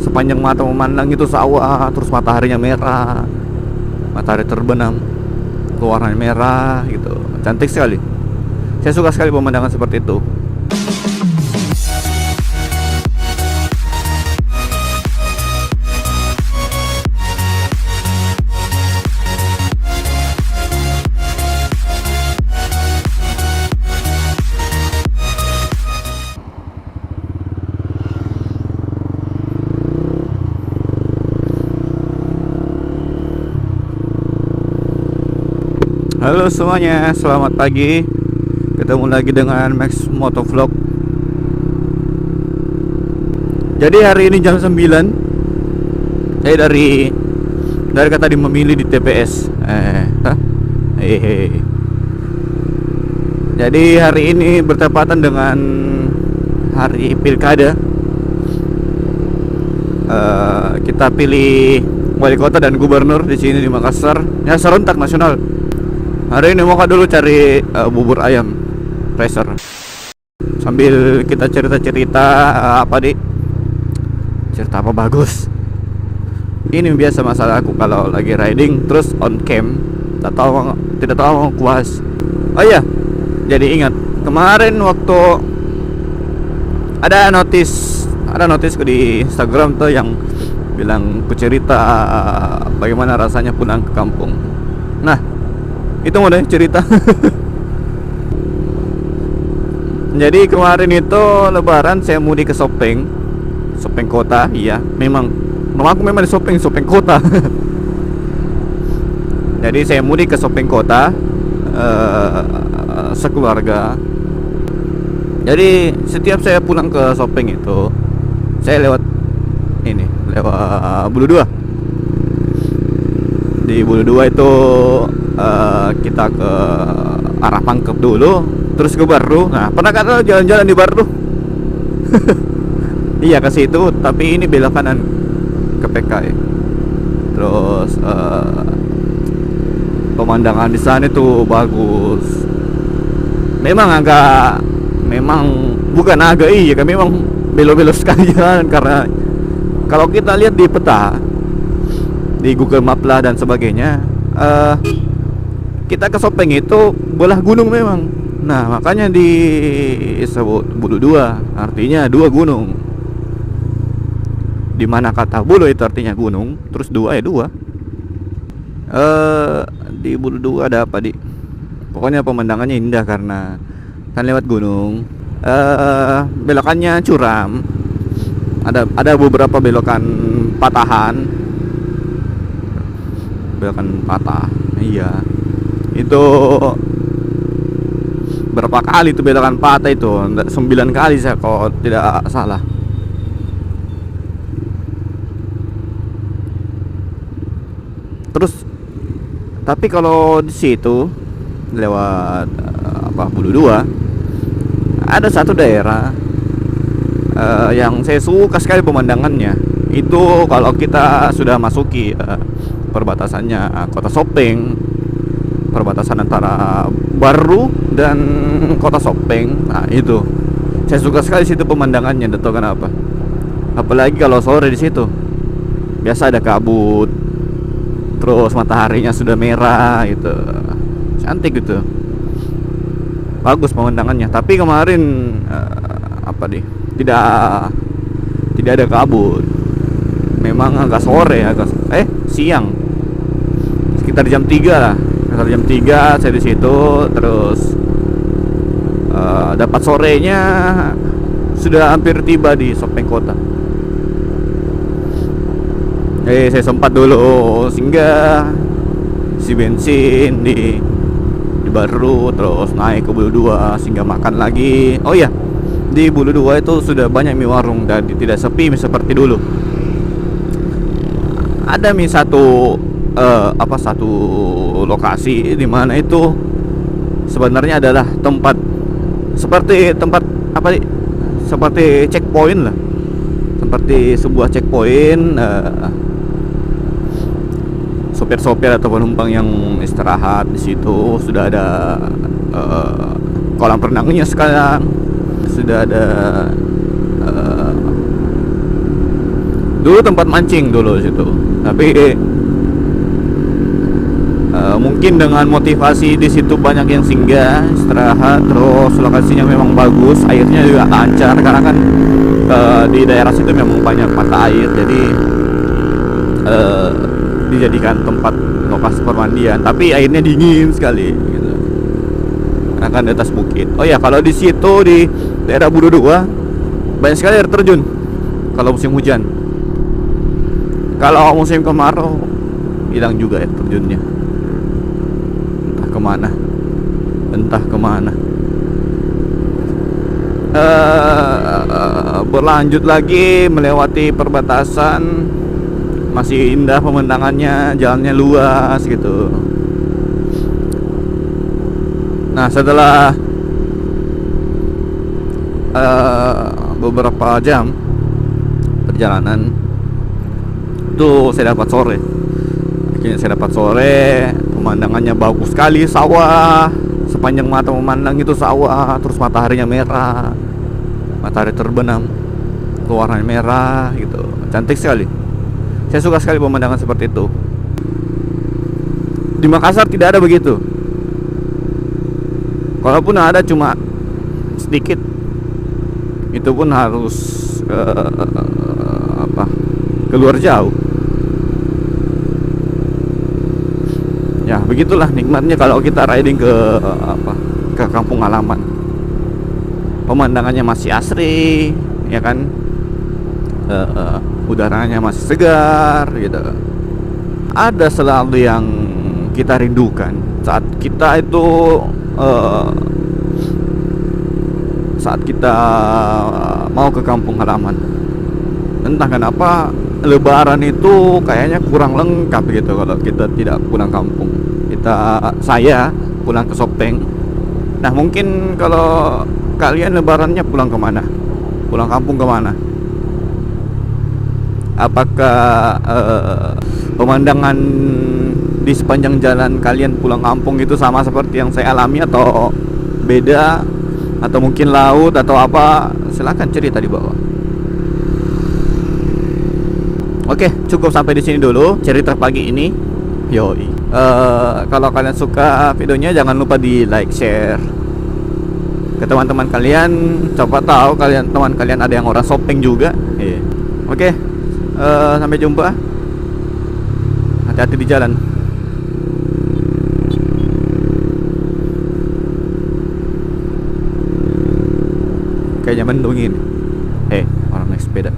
Sepanjang mata memandang itu sawah, terus mataharinya merah, matahari terbenam, warnanya merah gitu, cantik sekali. Saya suka sekali pemandangan seperti itu. Halo semuanya, selamat pagi. Ketemu lagi dengan Max Motovlog. Jadi hari ini jam 9, saya dari tadi memilih di TPS. Jadi hari ini bertepatan dengan hari pilkada. Kita pilih wali kota dan gubernur di sini di Makassar. Ya, serentak nasional. Hari ini mau dulu cari bubur ayam Racer. Sambil kita cerita-cerita apa di cerita apa bagus. Ini biasa masalah aku kalau lagi riding terus on cam, tidak tahu kuas. Oh iya, jadi ingat kemarin waktu ada notis di Instagram tuh yang bilang ku cerita bagaimana rasanya pulang ke kampung. Nah, itu mau deh cerita. Jadi kemarin itu lebaran saya mudik ke Sopeng kota. Iya, memang rumah aku memang di Sopeng kota. Jadi saya mudik ke Sopeng kota sekeluarga. Jadi setiap saya pulang ke Sopeng itu saya lewat Bulu Dua. Di Bulu Dua itu kita ke arah Pangkep dulu, terus ke Bardu. Nah, pernah kata jalan-jalan di Bardu? Iya, ke situ, tapi ini belok kanan ke PK. Terus pemandangan di sana itu bagus. Memang bukan agak, iya kan, memang belok-belok sekali jalan, karena kalau kita lihat di peta, di Google Map lah dan sebagainya, kita ke Sopeng itu belah gunung memang. Nah, makanya disebut Bulu Dua, artinya dua gunung. Dimana kata bulu itu artinya gunung, terus dua ya dua. Di Bulu Dua ada apa di? Pokoknya pemandangannya indah karena kan lewat gunung. Belokannya curam. Ada beberapa belokan belokan patah. Iya. Itu berapa kali itu belokan patah itu? 9 kali saya kalau tidak salah. Terus tapi kalau di situ lewat Bulu Dua, ada satu daerah yang saya suka sekali pemandangannya. Itu kalau kita sudah masuki perbatasannya kota Sopeng, perbatasan antara Baru dan kota Sopeng. Nah, itu saya suka sekali situ pemandangannya. Tidak tahu kenapa. Apalagi kalau sore di situ, biasa ada kabut, terus mataharinya sudah merah gitu, cantik gitu, bagus pemandangannya. Tapi kemarin tidak ada kabut. Memang agak sore, siang, sekitar jam 3 lah. Sekitar jam 3 saya di situ, terus dapat sorenya sudah hampir tiba di Sopeng kota. Saya sempat dulu singgah isi bensin di Baru, terus naik ke Bulu Dua, singgah makan lagi. Oh iya, di Bulu Dua itu sudah banyak mie warung dan tidak sepi seperti dulu. Ada satu lokasi di mana itu sebenarnya adalah seperti checkpoint lah, seperti sebuah checkpoint. Sopir-sopir atau penumpang yang istirahat di situ. Sudah ada kolam renangnya sekarang, sudah ada Dulu tempat mancing dulu situ, tapi mungkin dengan motivasi di situ banyak yang singgah, istirahat, terus lokasinya memang bagus, airnya juga lancar karena kan di daerah situ memang banyak mata air, jadi dijadikan tempat lokasi permandian. Tapi airnya dingin sekali, gitu. Karena kan di atas bukit. Oh ya, kalau di situ di daerah Budo 2 banyak sekali air terjun kalau musim hujan. Kalau musim kemarau hilang juga air terjunnya. Entah kemana. Berlanjut lagi melewati perbatasan, masih indah pemandangannya, jalannya luas gitu. Nah, setelah beberapa jam perjalanan tuh saya dapat sore. Akhirnya saya dapat sore, pemandangannya bagus sekali, sawah, sepanjang mata memandang itu sawah, terus mataharinya merah, matahari terbenam, warnanya merah gitu, cantik sekali. Saya suka sekali pemandangan seperti itu. Di Makassar tidak ada begitu. Kalaupun ada cuma sedikit, itu pun harus keluar jauh. Ya begitulah nikmatnya kalau kita riding ke kampung halaman. Pemandangannya masih asri, ya kan, udaranya masih segar gitu. Ada selalu yang kita rindukan saat kita itu mau ke kampung halaman. Entah kenapa Lebaran itu kayaknya kurang lengkap gitu kalau kita tidak pulang kampung. Saya pulang ke Sopeng. Nah, mungkin kalau kalian Lebarannya pulang kemana? Pulang kampung kemana? Apakah pemandangan di sepanjang jalan kalian pulang kampung itu sama seperti yang saya alami, atau beda, atau mungkin laut atau apa? Silahkan cerita di bawah. Oke, cukup sampai di sini dulu cerita pagi ini. Yoi. Kalau kalian suka videonya jangan lupa di like, share ke teman-teman kalian. Coba tahu teman kalian ada yang orang Sopeng juga. Oke. Sampai jumpa. Hati-hati di jalan. Kayaknya mendung ini. Orang naik sepeda.